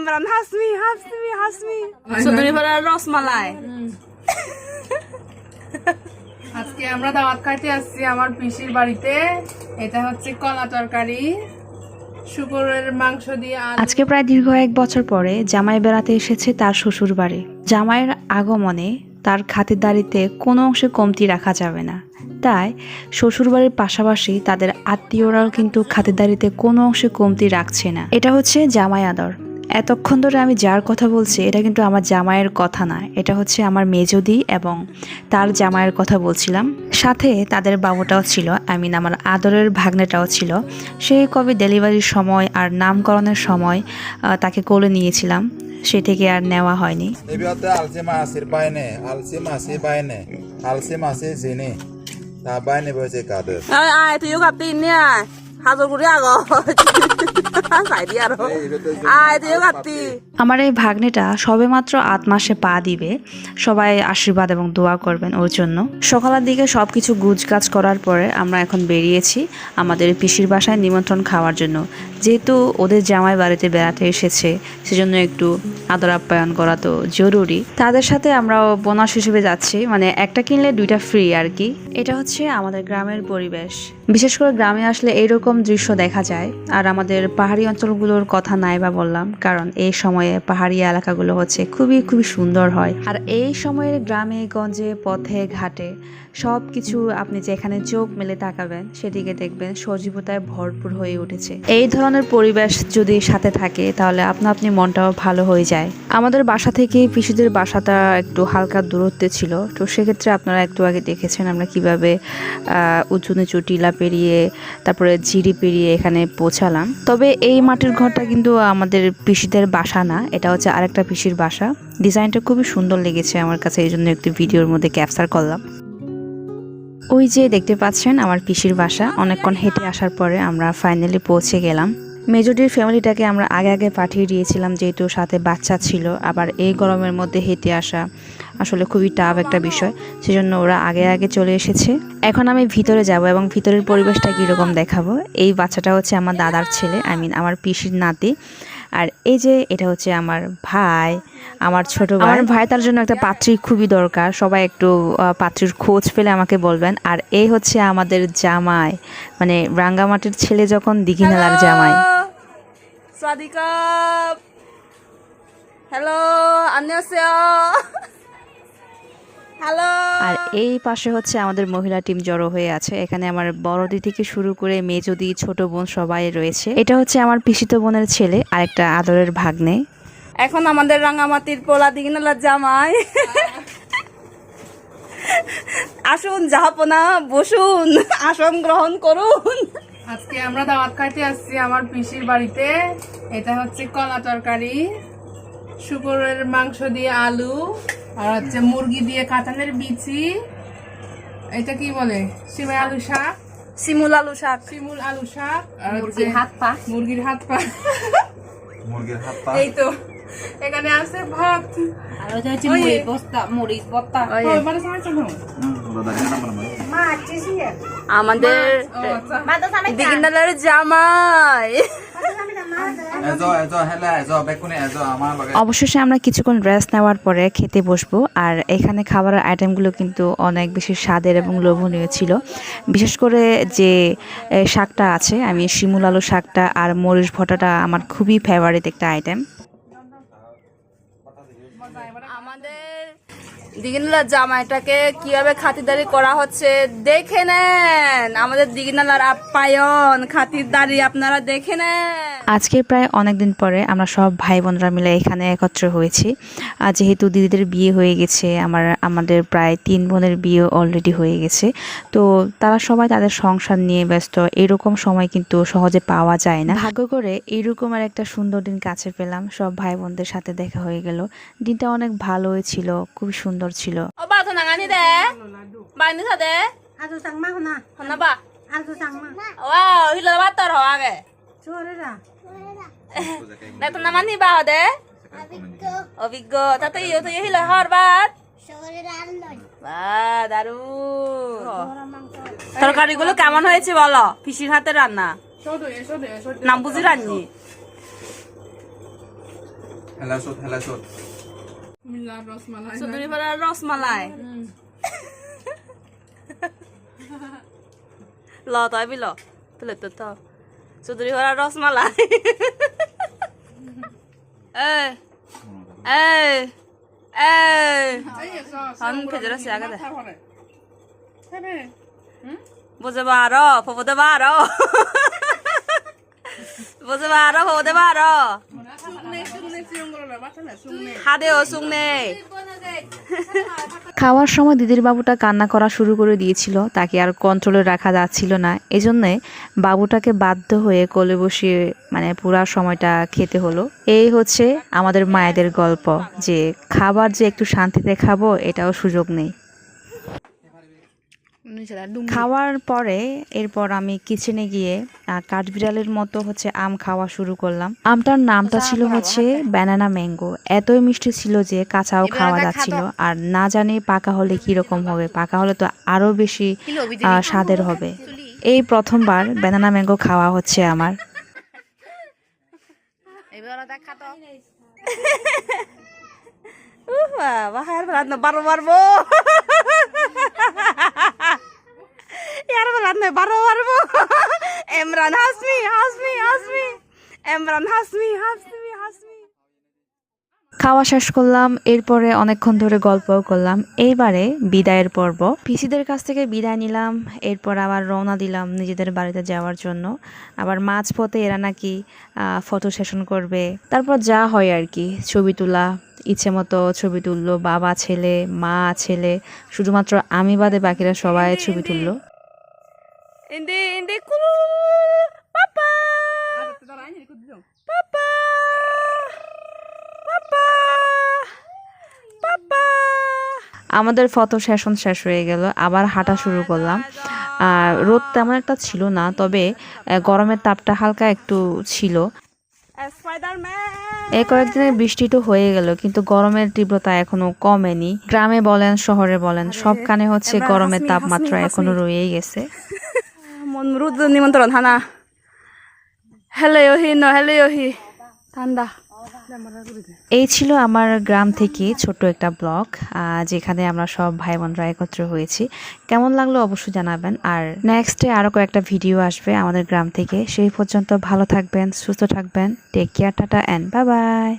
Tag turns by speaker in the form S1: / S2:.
S1: আমরান হাসমি হাসমি হাসমি সুন্দরী পাড়ার রসমালাই। আজকে আমরা দাওয়াত খাইতে আসছি আমার পিসির বাড়িতে। এটা হচ্ছে কলা তরকারি, শুকরের মাংস দিয়ে আলু।
S2: আজকে প্রায় দীর্ঘ 1 বছর পরে জামাই বেড়াতে এসেছে তার শ্বশুর বাড়ি। জামাইয়ের আগমনে তার খাতিরদারিতে কোনো অংশে কমতি রাখা যাবে না, তাই শ্বশুরবাড়ির পাশাপাশি তাদের আত্মীয়রাও কিন্তু খাতিরদারিতে কোনো অংশে কমতি রাখছে না। এটা হচ্ছে জামাই আদর। এতক্ষণ ধরে আমি যার কথা বলছি এটা কিন্তু আমার জামাইয়ের কথা না, এটা হচ্ছে আমার মেজদি এবং তার জামাইয়ের কথা বলছিলাম। সাথে তাদের বাবুটাও ছিল, আমার আদরের ভাগ্নেটাও ছিল। সে কবে ডেলিভারির সময় আর নামকরণের সময় তাকে কোলে নিয়েছিলাম, সে থেকে আর নেওয়া হয়নি। আমার এই ভাগ্নেটা সবেমাত্র 8 মাসে পা দিবে। সবাই আশীর্বাদ এবং দোয়া করবেন ওর জন্য। সকালের দিকে সবকিছু গুজগাছ করার পরে আমরা এখন বেরিয়েছি আমাদের পিসির বাসায় নিমন্ত্রণ খাওয়ার জন্য। যেহেতু ওদের জামাই বাড়িতে বেড়াতে এসেছে, সেজন্য একটু আদর আপ্যায়ন করা তো জরুরি। তাদের সাথে আমরাও বোনাস হিসেবে যাচ্ছি, মানে একটা কিনলে 2টা ফ্রি আর কি। এটা হচ্ছে আমাদের গ্রামের পরিবেশ। বিশেষ করে গ্রামে আসলে এইরকম দৃশ্য দেখা যায়। আর আমাদের পাহাড়ি অঞ্চলগুলোর কথা নাই বা বললাম, কারণ এই সময়ে পাহাড়ি এলাকাগুলো হচ্ছে খুবই খুবই সুন্দর হয়। আর এই সময়ের গ্রামে গঞ্জে পথে ঘাটে সব কিছু আপনি যেখানে চোখ মেলে তাকাবেন সেদিকে দেখবেন সজীবতায় ভরপুর হয়ে উঠেছে। এই ধরনের পরিবেশ যদি সাথে থাকে তাহলে আপনি মনটাও ভালো হয়ে যায়। আমাদের বাসা থেকে পিসিদের বাসাটা একটু হালকা দূরত্বে ছিল, তো সেক্ষেত্রে আপনারা একটু আগে দেখেছেন আমরা কিভাবে উঁচু নিচু টিলা পেরিয়ে তারপরে ঝিরি পেরিয়ে এখানে পৌঁছালাম। তবে এই মাটির ঘরটা কিন্তু আমাদের পিসিদের বাসা না, এটা হচ্ছে আরেকটা পিসির বাসা। ডিজাইনটা খুবই সুন্দর লেগেছে আমার কাছে, এই জন্য একটু ভিডিওর মধ্যে ক্যাপচার করলাম। ওই যে দেখতে পাচ্ছেন আমার পিসির বাসা। অনেকক্ষণ হেঁটে আসার পরে আমরা ফাইনালি পৌঁছে গেলাম। মেজদির ফ্যামিলিটাকে আমরা আগে পাঠিয়ে দিয়েছিলাম, যেহেতু সাথে বাচ্চা ছিল। আবার এই গরমের মধ্যে হেঁটে আসা আসলে খুবই টাফ একটা বিষয়, সেজন্য ওরা আগে চলে এসেছে। এখন আমি ভিতরে যাব এবং ভিতরের পরিবেশটা কীরকম দেখাবো। এই বাচ্চাটা হচ্ছে আমার দাদার ছেলে, আমার পিসির নাতি। আর এই যে এটা হচ্ছে আমার ভাই, আমার ছোট ভাই। আমার ভাই, তার জন্য একটা পাত্রী খুবই দরকার। সবাই একটু পাত্রীর খোঁজ পেলে আমাকে বলবেন। আর এই হচ্ছে আমাদের জামাই, মানে রাঙ্গামাটির ছেলে যখন দিঘিনালার জামাই।
S1: হ্যালো, 안녕하세요। হ্যালো। আর
S2: এই পাশে হচ্ছে আমাদের মহিলা টিম জড়ো হয়ে আছে। এখানে আমার বড়দি থেকে শুরু করে মেজদি, ছোট বোন সবাই রয়েছে। এটা হচ্ছে আমার পিসিতো বোনের ছেলে আর একটা আদরের ভাগ্নে।
S1: এখন আমাদের রাঙ্গামাটির পোলা দিঘিনালার জামাই। আসুন জাহাপনা, বসুন, আসন গ্রহণ করুন। আজকে আমরা দাওয়াত খাইতে আসছি আমার পিসির বাড়িতে। এটা হচ্ছে কলা তরকারি, শুকরের মাংস দিয়ে আলু, আর হচ্ছে মুরগি দিয়ে কাঁঠালের বিচি। এটা কি বলে, শিমুল আলু শাক, শিমুল আলু শাক, আর মুরগির হাত পা। এই তো এখানে আছে ভাত, আর হচ্ছে মরিচ বস্তা। আমাদের দিঘিনালার জামাই।
S2: অবশেষে আমরা কিছুক্ষণ রেস্ট নেওয়ার পরে খেতে বসবো। আর এখানে খাবারের আইটেমগুলো কিন্তু অনেক বেশি স্বাদের এবং লোভনীয় ছিল। বিশেষ করে যে শাকটা আছে, আমি শিমুল আলু শাকটা আর মরিচ ভর্তাটা আমার খুবই ফেভারিট একটা আইটেম।
S1: আমাদের দিঘিনালার জামাইটাকে কিভাবে খাতিরদারি করা হচ্ছে দেখে নেন। আমাদের দিঘিনালার আপ্যায়ন, খাতিরদারি আপনারা দেখে নেন।
S2: আজকে প্রায় অনেকদিন পরে আমরা সব ভাই বোনরা মিলে এখানে একত্র হয়েছি। যেহেতু দিদিদের বিয়ে হয়ে গেছে, আমাদের প্রায় 3 বোনের বিয়ে অলরেডি হয়ে গেছে, তো তারা সবাই তাদের সংসার নিয়ে ব্যস্ত। এরকম সময় কিন্তু সহজে পাওয়া যায় না। ভাগ্য করে এইরকম আর একটা সুন্দর দিন কাছে পেলাম, সব ভাই বোনদের সাথে দেখা হয়ে গেল। দিনটা অনেক ভালোই ছিল, খুবই সুন্দর ছিল।
S1: অভিজ্ঞ তাতে হিল হরবার তরকারিগুলো কেমন হয়েছে বলো? পিসির হাতের রান্না, নাম বুঝি রান্নি।
S3: হেলাচোত
S1: মিলার রসমালাই
S2: চুদুরি পাড়ার রসমালাই ল তই বি ল তুলে তো তো চুদুরি পাড়ার রসমালাই এই এই এই হন ফেজরা সে আগে দে বুঝে বারো ফোদে বারো বুঝে বারো ফোদে বারো হাদেও সুংনে খাওয়ার সময় দিদির বাবুটা কান্না করা শুরু করে দিয়েছিল, তাকে আর কন্ট্রোলে রাখা যাচ্ছিল না। এজন্যে বাবুটাকে বাধ্য হয়ে কোলে বসিয়ে মানে পুরা সময়টা খেতে হলো। এই হচ্ছে আমাদের মায়েদের গল্প, যে খাবার যে একটু শান্তিতে খাবো এটাও সুযোগ নেই। খাওয়ার পরে এরপর আমি কিচেনে গিয়ে কাঠবিড়ালের মতো হচ্ছে আম খাওয়া শুরু করলাম। আমটার নামটা ছিল হচ্ছে ব্যানানা ম্যাঙ্গো। এতই মিষ্টি ছিল যে কাঁচাও খাওয়া যাচ্ছিল, আর না জানি পাকা হলে কিরকম হবে। পাকা হলে তো আরো বেশি স্বাদের হবে। এই প্রথমবার ব্যানানা ম্যাঙ্গো খাওয়া হচ্ছে আমার। ইমরান হাসমি হাসমি হাসমি ইমরান হাসমি হাসমি হাসমি। খাওয়া শেষ করলাম, এরপরে অনেকক্ষণ ধরে গল্পও করলাম। এইবারে বিদায়ের পর্ব, পিসিদের কাছ থেকে বিদায় নিলাম। এরপর আবার রওনা দিলাম নিজেদের বাড়িতে যাওয়ার জন্য। আবার মাঝপথে এরা নাকি ফটো সেশন করবে, তারপর যা হয় আর কি, ছবি তোলা, ইচ্ছে মতো ছবি তুললো। বাবা ছেলে মা ছেলে, শুধুমাত্র আমি বাদে বাকিরা সবাই ছবি তুললো। ইন্দি ইন্দি কুলু পাপা পাপা পাপা পাপা। আমাদের ফটো সেশন শেষ হয়ে গেল, আবার হাঁটা শুরু করলাম। রোদ তেমন একটা ছিল না, তবে গরমের তাপটা হালকা একটু ছিল। এই কয়েকদিনে বৃষ্টি তো হয়ে গেল, কিন্তু গরমের তীব্রতা এখনো কমেনি। গ্রামে বলেন শহরে বলেন সবখানে হচ্ছে গরমের তাপমাত্রা এখনো রয়েই গেছে। মনরুদ নিমন্ত্রণ হানা হেলে ওহি ন হেলে ওহি ঠান্ডা। এই ছিল আমার গ্রাম থেকে ছোট্ট একটা ব্লগ, যেখানে আমরা সব ভাই বোনরা একত্র হয়েছি। কেমন লাগলো অবশ্যই জানাবেন। আর নেক্সটে আরো কয়েকটা ভিডিও আসবে আমাদের গ্রাম থেকে। সেই পর্যন্ত ভালো থাকবেন, সুস্থ থাকবেন। Take care, tata and bye by.